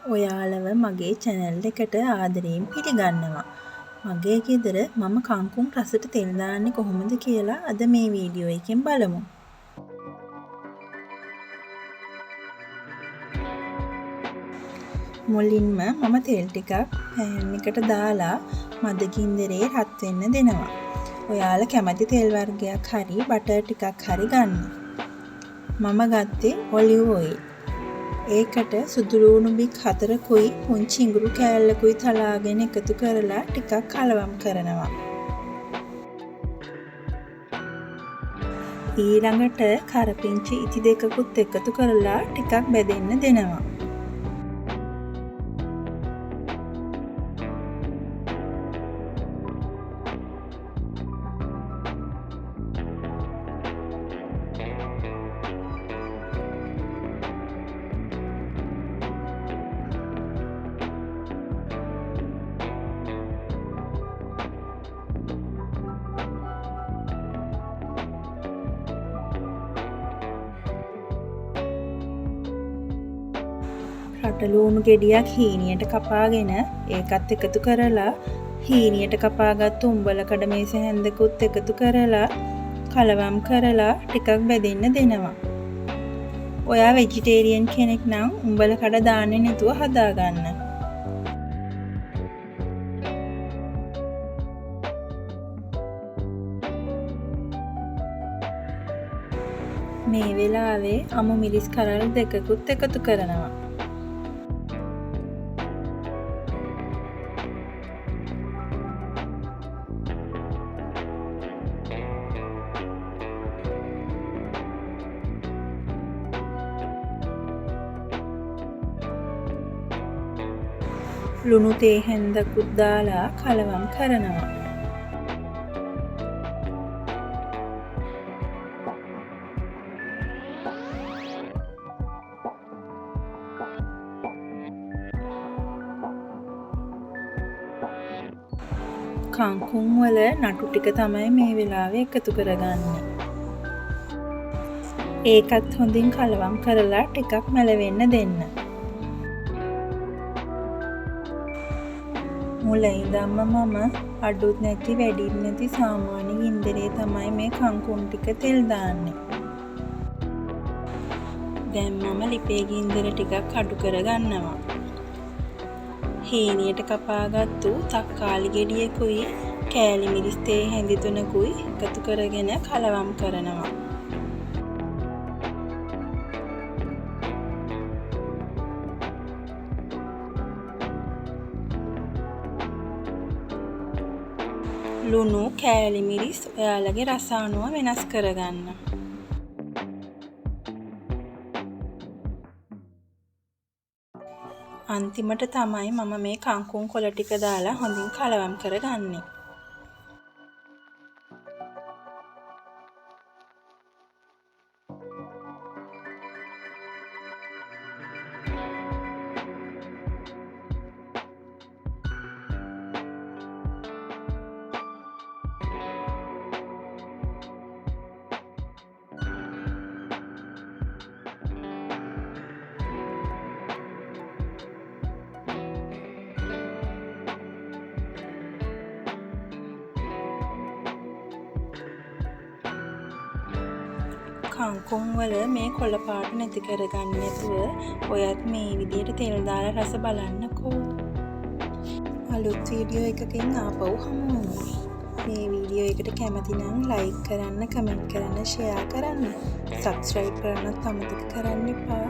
ඔයාලව මගේ channel එකට ආදරයෙන් පිළිගන්නවා. මගේ ගෙදර මම කංකුම් රසට තෙල් දාන්නේ කොහොමද කියලා අද මේ වීඩියෝ එකෙන් බලමු. මුලින්ම මම තෙල් ටිකක් pan එකට දාලා මද ගින්දරේ රත් වෙන්න දෙනවා. ඔයාලා කැමති තෙල් වර්ගයක් හරි බටර් ටිකක් හරි ගන්න. මම ගත්තේ olive oil. ඒකට සුදු ලුණු බික් 4කුයි පුංචි ඉඟුරු කෑල්ලකුයි තලාගෙන එකතු කරලා ටිකක් කලවම් කරනවා. ඊළඟට කරපිංචි ඉති දෙකකුත් එකතු කරලා ටිකක් බෙදෙන්න දෙනවා. රටලූණු ගෙඩියක් හීනියට කපාගෙන ඒකත් එකතු කරලා හීනියට කපාගත්තු උඹල කඩමේස හැන්දකුත් එකතු කරලා කලවම් කරලා ටිකක් බෙදෙන්න දෙනවා. ඔයා වෙජිටේරියන් කෙනෙක් නම් උඹල කඩ දාන්නේ නැතුව හදාගන්න. මේ වෙලාවේ අමු මිරිස් කරල් දෙකකුත් එකතු කරනවා. ලුණු තේ හැන්දකුත් දාලා කලවම් කරනවා. කංකුම් වල නටු ටික තමයි මේ වෙලාවේ එකතු කරගන්නේ. ඒකත් හොඳින් කලවම් කරලා ටිකක් මැලවෙන්න දෙන්න. මුල ඉඳන්ම මම අඩුත් නැති වැඩිත් නැති සාමාන්‍ය ගින්දරේ තමයි මේ කංකුම් ටික තෙල් දාන්නේ. දැන් මම ලිපේ ගින්දර ටිකක් අඩු කරගන්නවා. හීනියට කපාගත්තු තක්කාලි ගෙඩියකුයි කෑලි මිරිස් තේ හැඳි තුනකුයි එකතු කරගෙන කලවම් කරනවා. ලුණු කෑලි මිරිස් ඔයාලගේ රස අනුව වෙනස් කරගන්න. අන්තිමට තමයි මම මේ කංකුම් කොළ ටික දාලා හොඳින් කලවම් කරගන්නේ. කංකුම් වල මේ කොළ පාට නැති කරගන්න නැතුව ඔයත් මේ විදිහට තෙල් දාලා රස බලන්නකෝ. අලුත් වීඩියෝ එකකින් ආපහු හමු වෙමු. මේ වීඩියෝ එකට කැමති නම් ලයික් කරන්න, කමෙන්ට් කරන්න, ෂෙයා කරන්න. සබ්ස්ක්‍රයිබ් කරන්නත් අමතක කරන්න එපා.